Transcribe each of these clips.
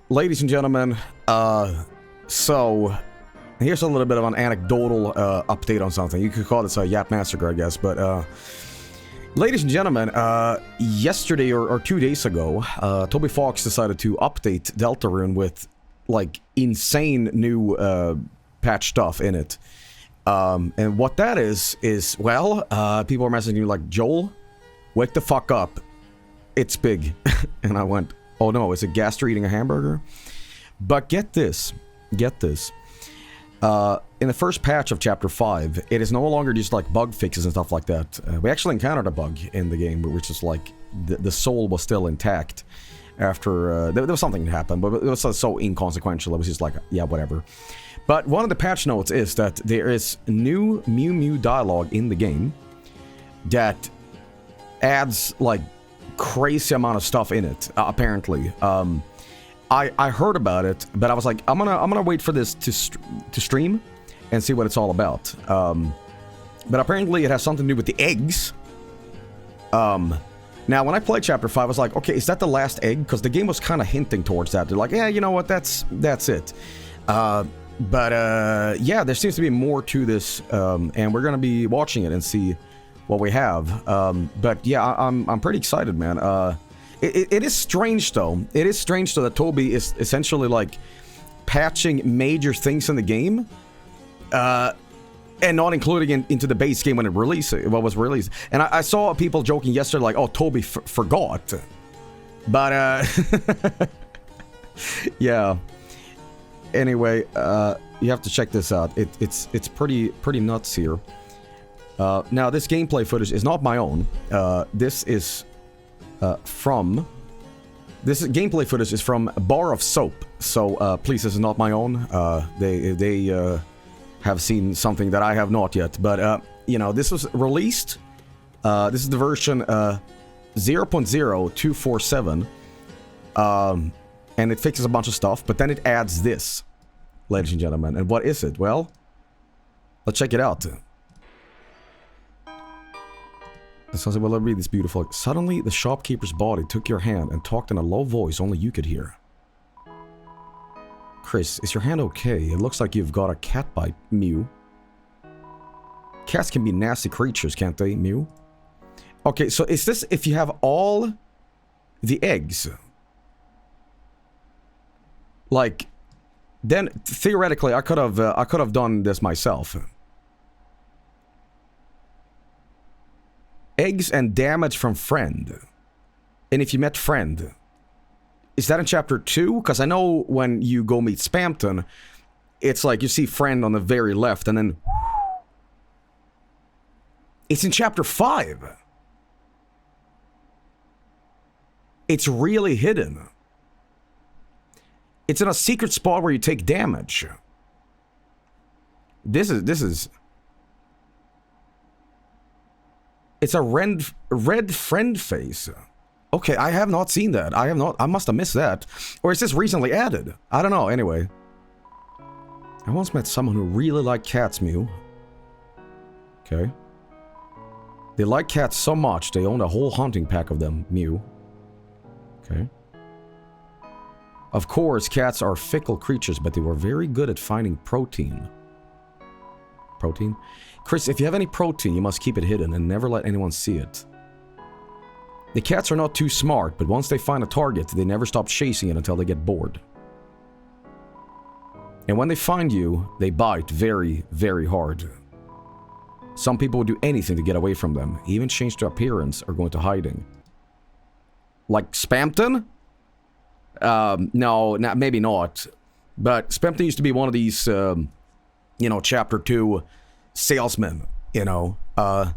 ladies and gentlemen, so here's a little bit of an anecdotal update on something. You could call this a Yap Massacre, I guess, but ladies and gentlemen, yesterday or 2 days ago, Toby Fox decided to update Deltarune with, like, insane new patch stuff in it. And what that is, well, people are messaging you like, Joel, wake the fuck up. It's big. And I went, oh no, is it Gaster eating a hamburger? But get this. In the first patch of Chapter 5, it is no longer just like bug fixes and stuff like that. We actually encountered a bug in the game, which is like the soul was still intact after there was something that happened, but it was so inconsequential. It was just like, yeah, whatever. But one of the patch notes is that there is new Mew Mew dialogue in the game that adds like crazy amount of stuff in it. Apparently, I heard about it, but I was like, I'm gonna wait for this to stream and see what it's all about. But apparently, it has something to do with the eggs. Now, when I played Chapter 5, I was like, okay, is that the last egg? Because the game was kind of hinting towards that. They're like, yeah, you know what, that's it. But yeah, there seems to be more to this, and we're gonna be watching it and see what we have. But yeah, I'm pretty excited, man. It is strange though. It is strange though that Toby is essentially like patching major things in the game, and not including it into the base game when it was released. And I saw people joking yesterday like, oh, Toby forgot. But yeah. Anyway, you have to check this out. It's pretty nuts here. Now, this gameplay footage is not my own. This gameplay footage is from Bar of Soap. So please, this is not my own. They have seen something that I have not yet. But you know, this was released. This is the version 0.0247. And it fixes a bunch of stuff, but then it adds this, ladies and gentlemen. And what is it? Well, let's check it out. Well, let me read this beautiful. Suddenly, the shopkeeper's body took your hand and talked in a low voice only you could hear. Chris, is your hand okay? It looks like you've got a cat bite, Mew. Cats can be nasty creatures, can't they, Mew? Okay, so is this if you have all the eggs? Like, then theoretically, I could have done this myself. Eggs and damage from friend. And if you met friend, is that in chapter 2? Because I know when you go meet Spamton, it's like you see friend on the very left, and then it's in chapter 5. It's really hidden. It's in a secret spot where you take damage. This is... It's a red friend face. Okay, I have not seen that. I must have missed that. Or is this recently added? I don't know, anyway. I once met someone who really liked cats, Mew. Okay. They like cats so much, they owned a whole hunting pack of them, Mew. Okay. Of course, cats are fickle creatures, but they were very good at finding protein. Protein? Chris, if you have any protein, you must keep it hidden and never let anyone see it. The cats are not too smart, but once they find a target, they never stop chasing it until they get bored. And when they find you, they bite very, very hard. Some people would do anything to get away from them, even change their appearance or go into hiding. Like Spamton? No, maybe not. But Spamton used to be one of these, you know, chapter 2 salesmen, you know. I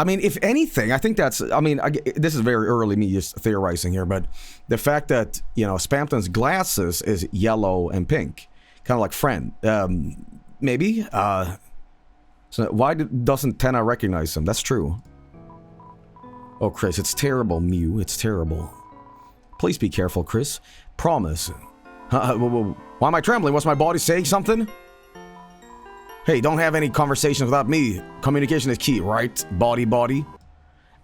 mean, if anything, I think that's, I mean, this is very early me just theorizing here, but the fact that, you know, Spamton's glasses is yellow and pink, kind of like Friend, maybe? So why doesn't Tenna recognize him? That's true. Oh, Chris, it's terrible, Mew, it's terrible. Please be careful, Chris. Promise. Why am I trembling? Was my body saying something? Hey, don't have any conversations without me. Communication is key, right? Body.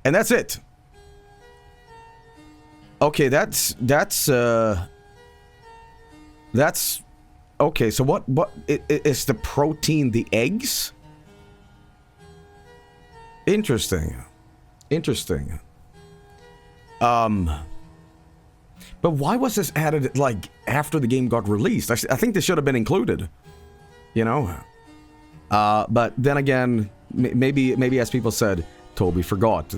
And that's it. Okay, that's That's okay. So what is the protein? The eggs? Interesting. Interesting. But why was this added like after the game got released? I think this should have been included. You know. But then again, maybe as people said, Toby forgot.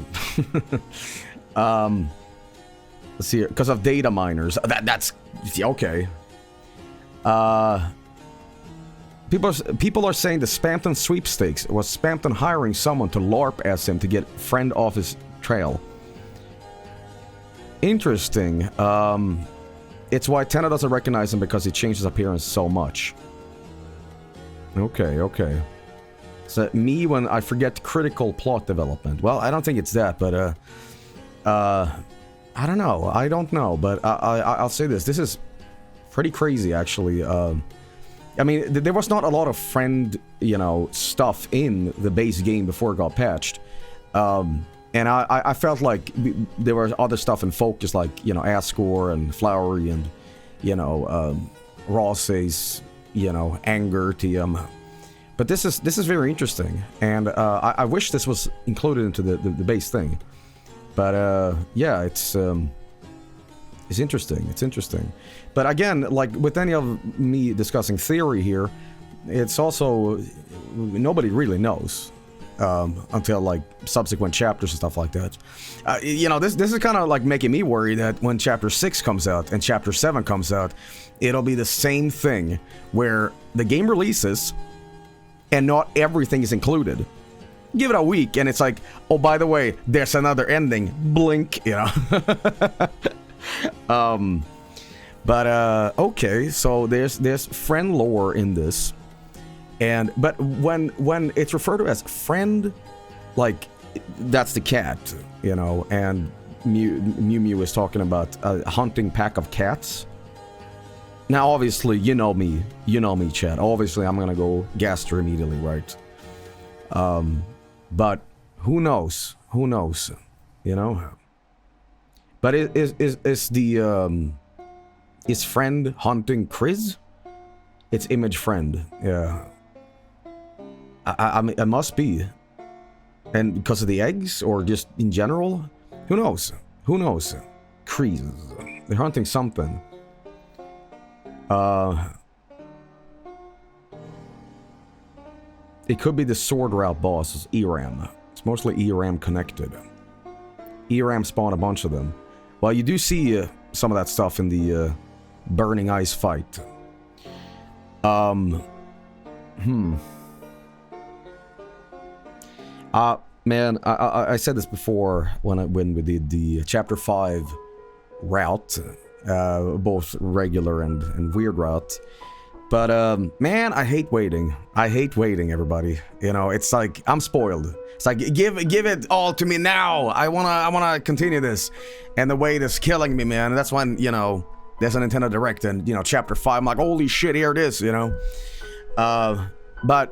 Let's see here, because of data miners. That's okay. People are saying the Spamton sweepstakes was Spamton hiring someone to LARP as him to get friend off his trail. Interesting. It's why Tenna doesn't recognize him because he changed his appearance so much. Okay. So me when I forget critical plot development. Well, I don't think it's that, but I don't know. I don't know, but I'll say this. This is pretty crazy, actually. I mean, there was not a lot of friend, stuff in the base game before it got patched. And I felt like there was other stuff in focus, like, Ascore and Flowery and, Ross's, Anger, TM. But this is very interesting, and I wish this was included into the base thing. But yeah, it's interesting. It's interesting. But again, like with any of me discussing theory here, it's also nobody really knows until like subsequent chapters and stuff like that. This is kind of like making me worry that when Chapter 6 comes out and Chapter 7 comes out, it'll be the same thing where the game releases and not everything is included. Give it a week, and it's like, oh, by the way, there's another ending. Blink, But okay, so there's friend lore in this, but when it's referred to as friend, like that's the cat, and Mew Mew is talking about a hunting pack of cats. Now, obviously, you know me, Chad. Obviously, I'm gonna go Gaster immediately, right? But who knows? But is friend hunting Chris? It's image friend, yeah. I mean, it must be. And because of the eggs, or just in general? Who knows? Chris. They're hunting something. It could be the sword route boss, ERAM. It's mostly ERAM connected. ERAM spawned a bunch of them. Well, you do see some of that stuff in the Burning Ice fight. Man, I said this before when we did the Chapter 5 route, both regular and weird route. But, man, I hate waiting. Everybody. It's like, I'm spoiled. It's like, give it all to me now. I wanna continue this. And the wait is killing me, man. That's when, there's a Nintendo Direct and, Chapter 5, I'm like, holy shit, here it is, But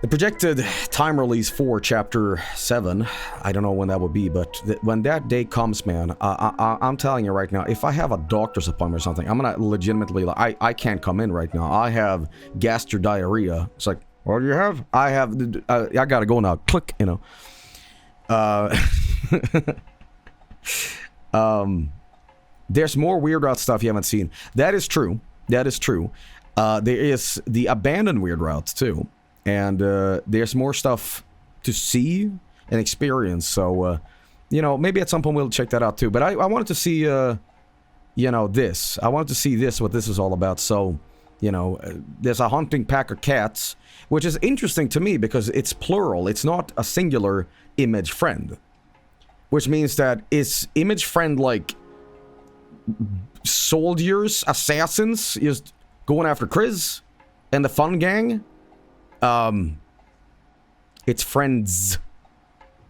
the projected time release for Chapter 7, I don't know when that will be, but when that day comes, man, I'm telling you right now, if I have a doctor's appointment or something, I'm gonna legitimately, like, I can't come in right now. I have gastric diarrhea. It's like, what do you have? I have, I gotta go now. Click, There's more Weird Route stuff you haven't seen. That is true. There is the abandoned Weird Routes, too. And there's more stuff to see and experience. So, maybe at some point we'll check that out too. But I wanted to see, this. I wanted to see what this is all about. So, there's a hunting pack of cats, which is interesting to me because it's plural. It's not a singular image friend. Which means that it's image friend like soldiers, assassins, just going after Chris and the fun gang. It's friends.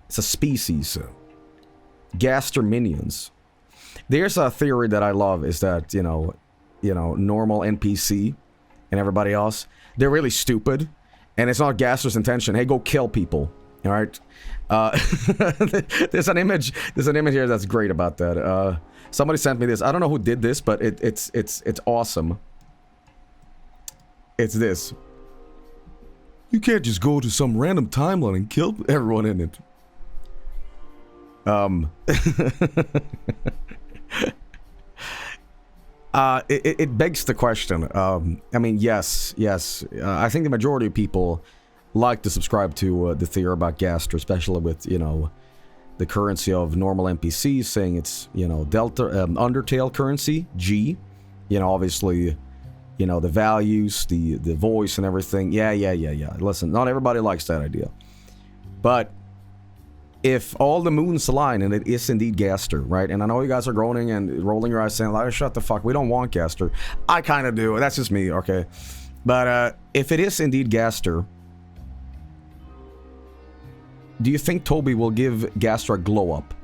It's a species. Gaster minions. There's a theory that I love is that, normal NPC and everybody else, they're really stupid. And it's not Gaster's intention. Hey, go kill people. All right. There's an image here that's great about that. Somebody sent me this. I don't know who did this, but it's awesome. It's this. You can't just go to some random timeline and kill everyone in it. It begs the question. I mean, yes. I think the majority of people like to subscribe to the theory about Gaster, especially with, you know, the currency of normal NPCs, saying it's, you know, Undertale currency, G. You know, obviously, you know, the values, the voice and everything. Yeah. Listen, not everybody likes that idea. But if all the moons align and it is indeed Gaster, right? And I know you guys are groaning and rolling your eyes saying, like, shut the fuck, we don't want Gaster. I kind of do. That's just me, okay? But if it is indeed Gaster, do you think Toby will give Gaster a glow up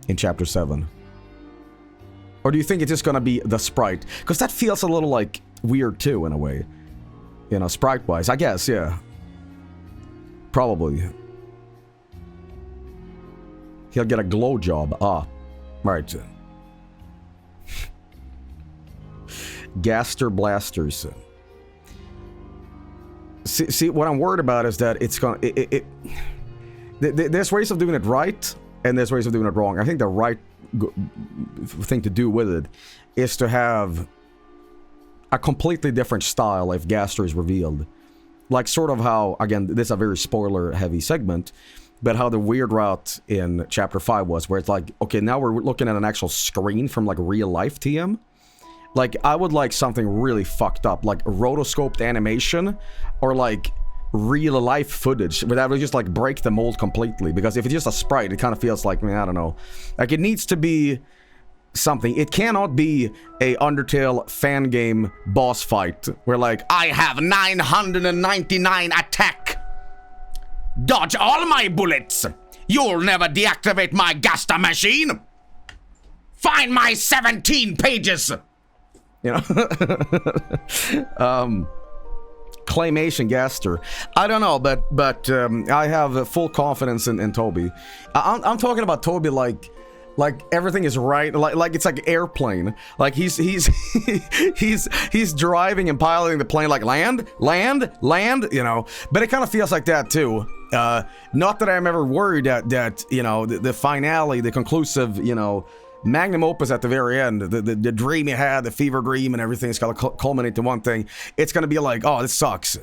in Chapter 7? Or do you think it's just gonna be the sprite? Because that feels a little, like, weird too, in a way. You know, sprite-wise. I guess, yeah. Probably. He'll get a glow job. Ah, right. Gaster Blasters. See, what I'm worried about is that it's gonna... there's ways of doing it right, and there's ways of doing it wrong. I think the right thing to do with it is to have a completely different style if Gaster is revealed. Like, sort of how, again, this is a very spoiler-heavy segment, but how the weird route in Chapter 5 was, where it's like, okay, now we're looking at an actual screen from, like, real-life TM. Like, I would like something really fucked up, like rotoscoped animation, or, like, real-life footage, where that would just, like, break the mold completely. Because if it's just a sprite, it kind of feels like, I don't know. Like, it needs to be something. It cannot be a Undertale fan game boss fight, where, like, I have 999 attack! Dodge all my bullets! You'll never deactivate my Gaster machine! Find my 17 pages! You know? Claymation Gaster. I don't know, but I have full confidence in Toby. I'm talking about Toby like everything is right, like it's like airplane. Like he's driving and piloting the plane, like land, you know. But it kind of feels like that too. Not that I'm ever worried that you know, the finale, the conclusive, you know, magnum opus at the very end, the dream he had, the fever dream and everything, is gonna culminate to one thing. It's gonna be like, oh, this sucks.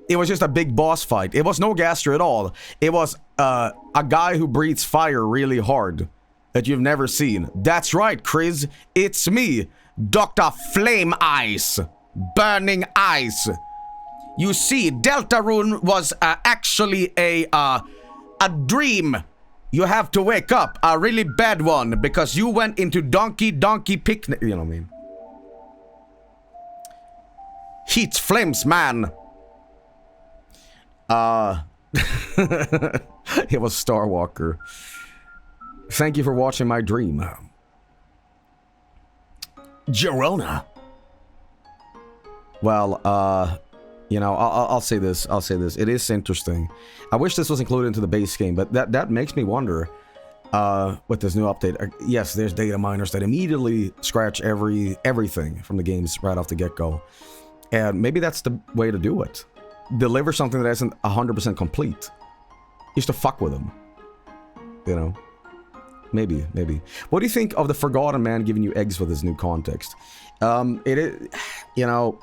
It was just a big boss fight. It was no Gaster at all. It was a guy who breathes fire really hard that you've never seen. That's right, Chris. It's me, Dr. Flame Eyes. Burning Eyes. You see, Deltarune was actually a dream. You have to wake up, a really bad one, because you went into donkey picnic. You know what I mean? Heat flames, man. It was Starwalker. Thank you for watching my dream. Gerona. Well, you know, I'll say this. It is interesting. I wish this was included into the base game, but that makes me wonder, with this new update. Yes, there's data miners that immediately scratch everything from the games right off the get-go. And maybe that's the way to do it. Deliver something that isn't 100% complete. Just to fuck with them. You know? Maybe. What do you think of the Forgotten Man giving you eggs with his new context? It is, you know,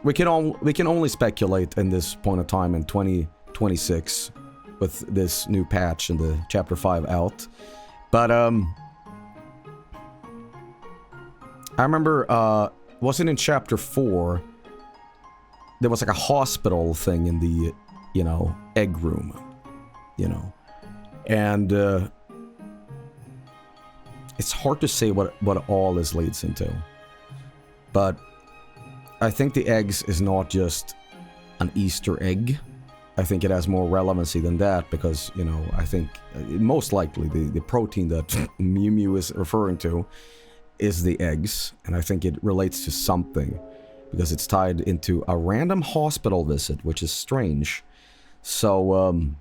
we can only speculate in this point of time in 2026 with this new patch and the Chapter 5 out. But I remember, was it in Chapter 4? There was like a hospital thing in the, you know, egg room, you know, and it's hard to say what all this leads into, but I think the eggs is not just an Easter egg. I think it has more relevancy than that, because, you know, I think most likely the protein that Mew Mew is referring to is the eggs, and I think it relates to something, because it's tied into a random hospital visit, which is strange. So,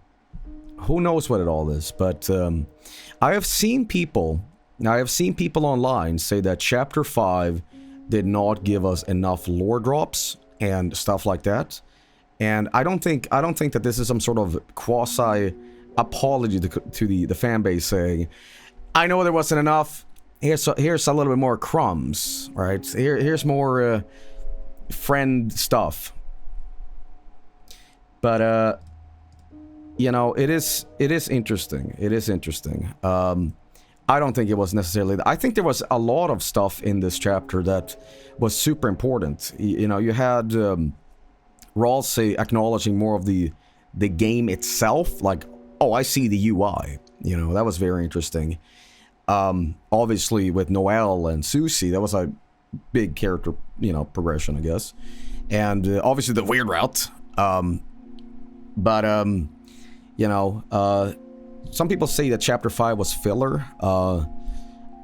who knows what it all is, but I have seen people online say that Chapter 5 did not give us enough lore drops and stuff like that. And I don't think that this is some sort of quasi apology to the fan base saying, I know there wasn't enough. Here's a little bit more crumbs, right? Here's more friend stuff. But you know, it is interesting. It is interesting. I don't think it was necessarily... I think there was a lot of stuff in this chapter that was super important. You know, you had Ralsei acknowledging more of the game itself. Like, oh, I see the UI. You know, that was very interesting. Obviously, with Noelle and Susie, that was a big character, you know, progression, I guess. And obviously the weird route. But you know... some people say that Chapter 5 was filler.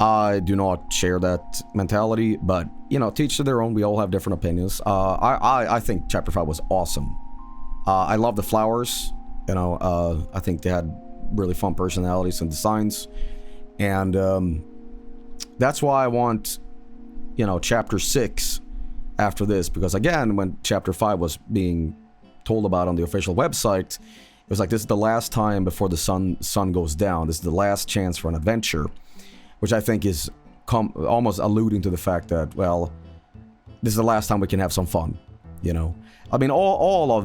I do not share that mentality, but, you know, teach to their own. We all have different opinions. I think Chapter 5 was awesome. I love the flowers. You know, I think they had really fun personalities and designs. And that's why I want, you know, Chapter 6 after this. Because, again, when Chapter 5 was being told about on the official website... It was like, this is the last time before the sun goes down. This is the last chance for an adventure. Which I think is almost alluding to the fact that, well, this is the last time we can have some fun. You know? I mean, all of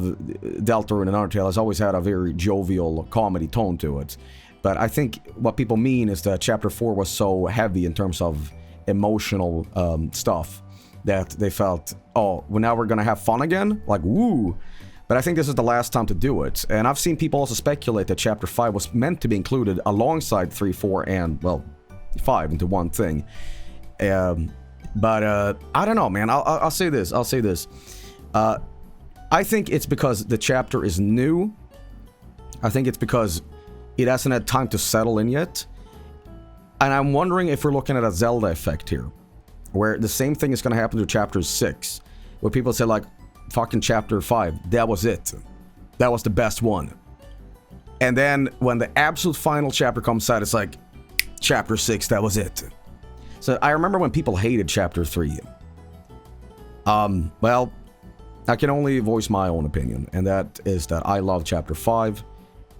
Deltarune and Undertale has always had a very jovial comedy tone to it. But I think what people mean is that Chapter 4 was so heavy in terms of emotional stuff. That they felt, oh, well, now we're gonna have fun again? Like, woo! But I think this is the last time to do it. And I've seen people also speculate that Chapter 5 was meant to be included alongside 3, 4, and, well, 5 into one thing. But I don't know, man. I'll say this. I think it's because the chapter is new. I think it's because it hasn't had time to settle in yet. And I'm wondering if we're looking at a Zelda effect here. Where the same thing is going to happen to Chapter 6. Where people say, like, fucking Chapter 5, that was it. That was the best one. And then when the absolute final chapter comes out, it's like, Chapter 6, that was it. So I remember when people hated Chapter 3. Well, I can only voice my own opinion, and that is that I love Chapter 5,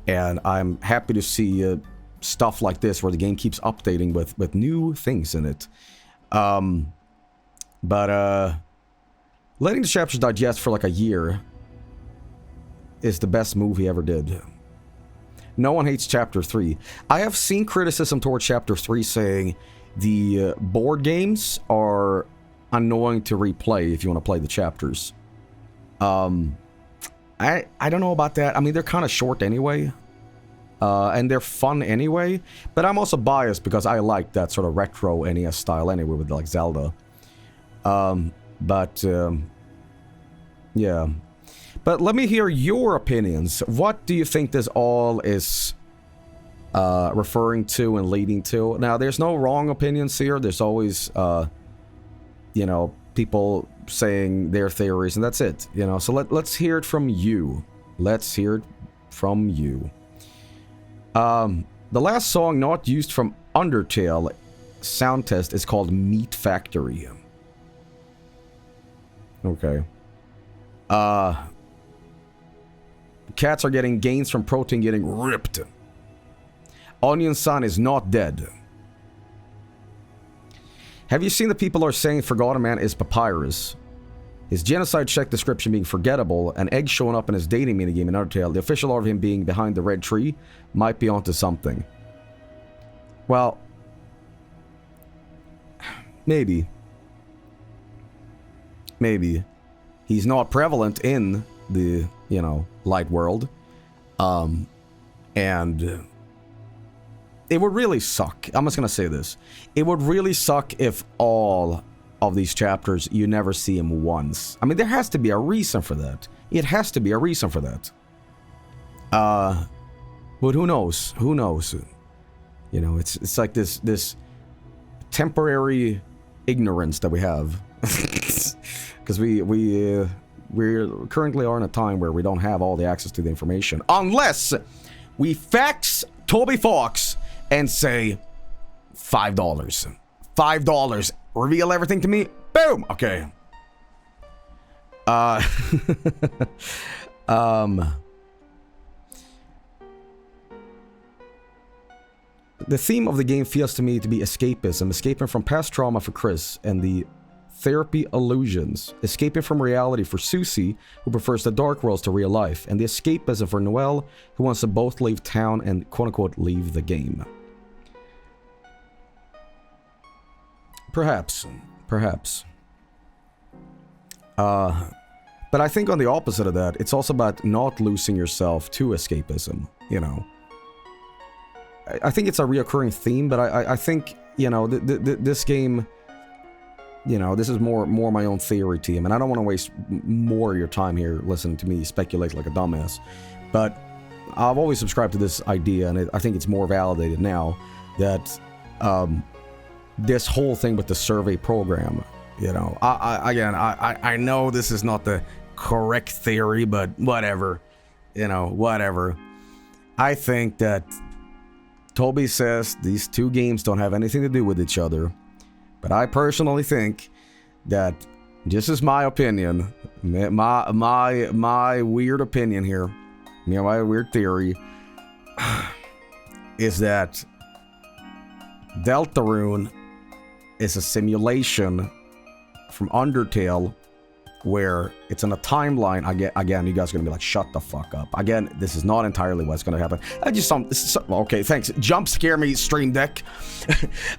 and I'm happy to see stuff like this where the game keeps updating with new things in it. Letting the chapters digest for like a year is the best move he ever did. No one hates Chapter 3. I have seen criticism toward Chapter 3 saying the board games are annoying to replay if you want to play the chapters. I don't know about that. I mean, they're kind of short anyway. And they're fun anyway. But I'm also biased because I like that sort of retro NES style anyway with like Zelda. Yeah. But let me hear your opinions. What do you think this all is referring to and leading to? Now, there's no wrong opinions here. There's always, you know, people saying their theories, and that's it. You know, so let's hear it from you. Let's hear it from you. The last song not used from Undertale sound test is called Meat Factory. Okay. Cats are getting gains from protein getting ripped. Onion Sun is not dead. Have you seen the people are saying Forgotten Man is Papyrus? His genocide check description being forgettable, an egg showing up in his dating minigame in Undertale, the official art of him being behind the red tree, might be onto something. Well, maybe. Maybe. He's not prevalent in the, you know, light world. And it would really suck. I'm just gonna say this. It would really suck if all of these chapters, you never see him once. I mean, there has to be a reason for that. It has to be a reason for that. But who knows? Who knows? You know, it's like this temporary ignorance that we have. Because we currently are in a time where we don't have all the access to the information. Unless We fax Toby Fox and say $5. $5. Reveal everything to me. Boom. Okay. The theme of the game feels to me to be escapism, escaping from past trauma for Chris, and the therapy illusions, escaping from reality for Susie, who prefers the dark worlds to real life, and the escapism for Noelle, who wants to both leave town and quote-unquote leave the game. Perhaps. But I think on the opposite of that, it's also about not losing yourself to escapism, you know. I think it's a reoccurring theme, but I think, you know, this game, you know, this is more my own theory, team, and I don't want to waste more of your time here listening to me speculate like a dumbass. But I've always subscribed to this idea, and I think it's more validated now, that this whole thing with the survey program, you know, I know this is not the correct theory, but whatever, you know, whatever. I think that Toby says these two games don't have anything to do with each other, but I personally think that, just as my opinion, my weird opinion here, you know, my weird theory, is that Deltarune is a simulation from Undertale, where it's in a timeline. Again, you guys are gonna be like, shut the fuck up. Again, this is not entirely what's gonna happen. Okay, thanks. Jump scare me, Stream Deck.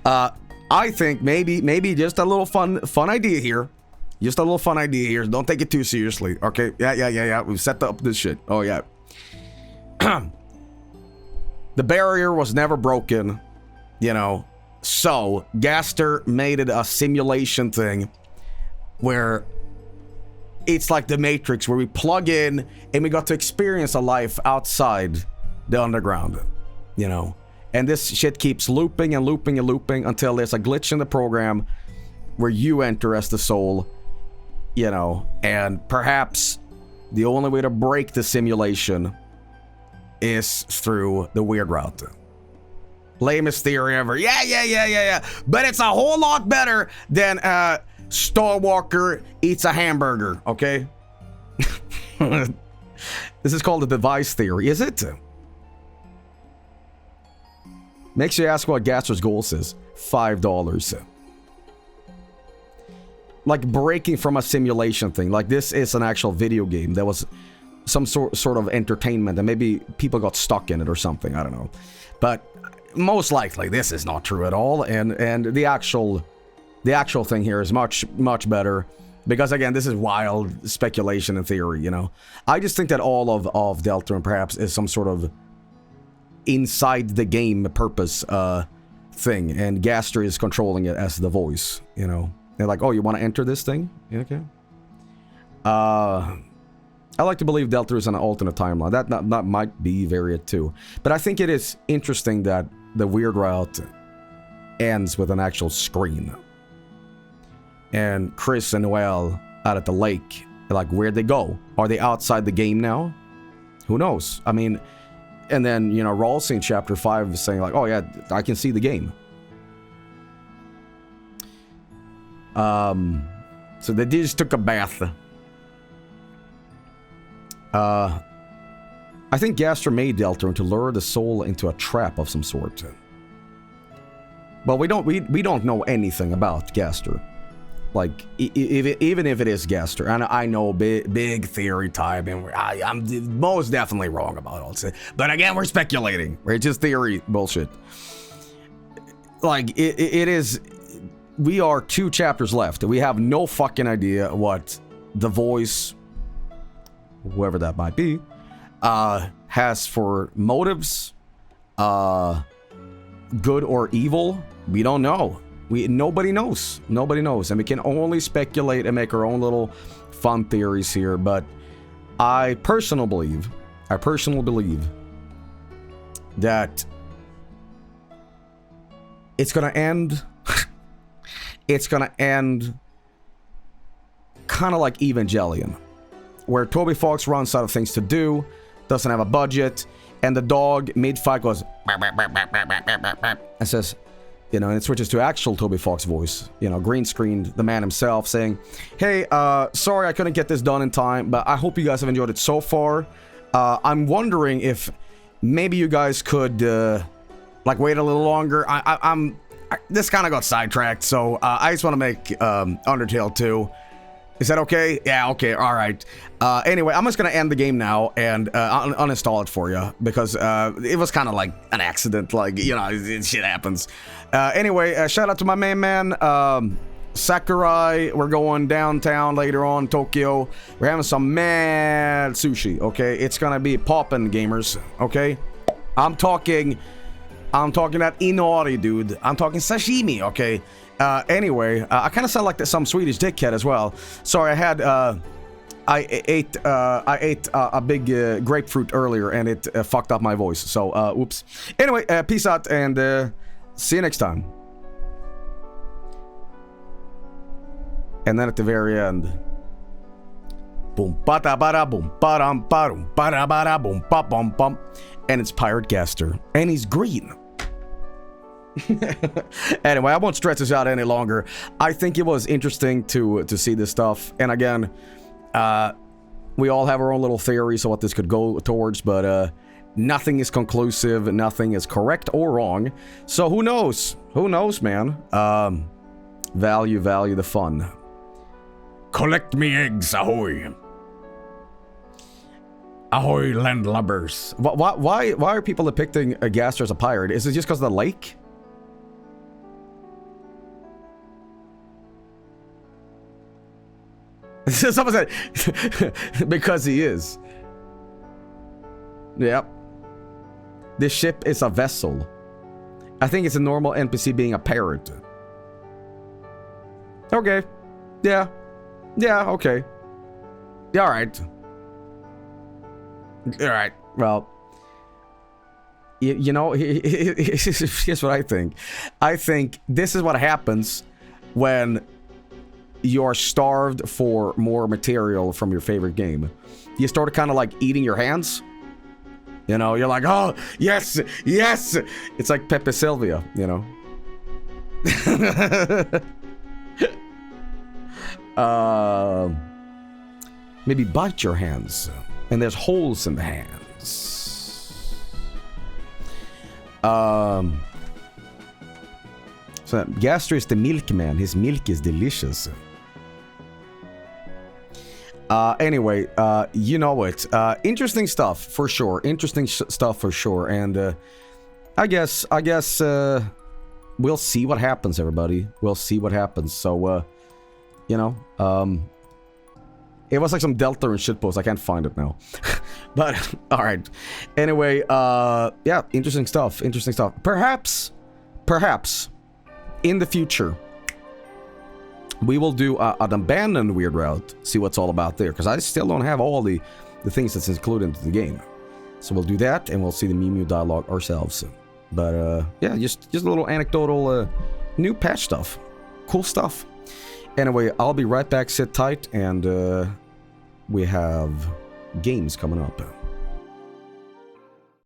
I think maybe just a little fun idea here. Just a little fun idea here. Don't take it too seriously. Okay, yeah. We've set up this shit. Oh yeah. The barrier was never broken, you know. So Gaster made it a simulation thing where it's like the Matrix, where we plug in and we got to experience a life outside the underground, you know. And this shit keeps looping and looping and looping until there's a glitch in the program where you enter as the soul, you know. And perhaps the only way to break the simulation is through the weird route. Lamest theory ever. Yeah. But it's a whole lot better than Starwalker eats a hamburger, okay? This is called the device theory, is it? Makes you ask what Gaster's goals is. $5. Like breaking from a simulation thing. Like this is an actual video game. There was some sort of entertainment, and maybe people got stuck in it or something. I don't know. But most likely this is not true at all, and the actual thing here is much better, because again, this is wild speculation and theory, you know. I just think that all of Deltarune perhaps is some sort of inside the game purpose thing, and Gaster is controlling it as the voice, you know. They're like, oh, you want to enter this thing? Yeah, okay. I like to believe Deltarune is an alternate timeline. That might be variant too, but I think it is interesting that the weird route ends with an actual screen. And Chris and Noelle out at the lake, like, where'd they go? Are they outside the game now? Who knows? I mean, and then, you know, Rawls in chapter 5 is saying like, oh yeah, I can see the game. So they just took a bath. I think Gaster made Deltarune to lure the soul into a trap of some sort. But we don't know anything about Gaster. Like, even if it is Gaster, and I know big theory time, and I'm most definitely wrong about all this. But again, we're speculating. We're just theory bullshit. Like, it is. We are 2 chapters left. We have no fucking idea what the voice, whoever that might be, has for motives, good or evil. We don't know. Nobody knows. Nobody knows. And we can only speculate and make our own little fun theories here. But I personally believe that it's gonna end. It's gonna end kind of like Evangelion, where Toby Fox runs out of things to do, doesn't have a budget, and the dog mid-fight goes and says, you know, and it switches to actual Toby Fox voice, you know, green screened, the man himself saying, hey, sorry I couldn't get this done in time, but I hope you guys have enjoyed it so far. I'm wondering if maybe you guys could, like, wait a little longer. This kind of got sidetracked, so I just want to make Undertale 2. Is that okay? Yeah, okay, alright. Anyway, I'm just gonna end the game now and uninstall it for you, because it was kind of like an accident, like, you know, shit happens. Anyway, shout out to my main man, Sakurai. We're going downtown later on, Tokyo. We're having some mad sushi, okay? It's gonna be poppin', gamers, okay? I'm talking that inori, dude. I'm talking sashimi, okay? Anyway, I kind of sound like some Swedish dickhead as well. Sorry, I ate a big grapefruit earlier and it fucked up my voice. So, oops. Anyway, peace out and see you next time. And then at the very end, boom, bada bada boom, badam badum, bada bada boom, bum bum bum, and it's Pirate Gaster, and he's green. Anyway, I won't stretch this out any longer. I think it was interesting to see this stuff, and again, we all have our own little theories of what this could go towards, but nothing is conclusive, nothing is correct or wrong. So who knows? Who knows, man? Value the fun. Collect me eggs, ahoy! Ahoy, landlubbers! Why are people depicting a Gaster as a pirate? Is it just because of the lake? Someone said, because he is. Yep. This ship is a vessel. I think it's a normal NPC being a parrot. Okay. Yeah. Yeah, okay. Yeah, alright. Alright, well. You know, here's what I think. I think this is what happens when you're starved for more material from your favorite game. You start kind of like eating your hands. You know, you're like, oh, yes, yes. It's like Pepe Sylvia, you know. Maybe bite your hands. And there's holes in the hands. So Gaster is the milkman. His milk is delicious. Anyway, you know it. Interesting stuff for sure. Interesting stuff for sure. And I guess we'll see what happens, everybody. We'll see what happens. So, you know, it was like some Deltarune shitpost. I can't find it now. But all right. Anyway, yeah, interesting stuff. Interesting stuff. Perhaps, in the future, we will do an abandoned weird route, see what's all about there, because I still don't have all the things that's included into the game. So we'll do that, and we'll see the Mew Mew dialogue ourselves. But yeah, just a little anecdotal new patch stuff. Cool stuff. Anyway, I'll be right back, sit tight, and we have games coming up.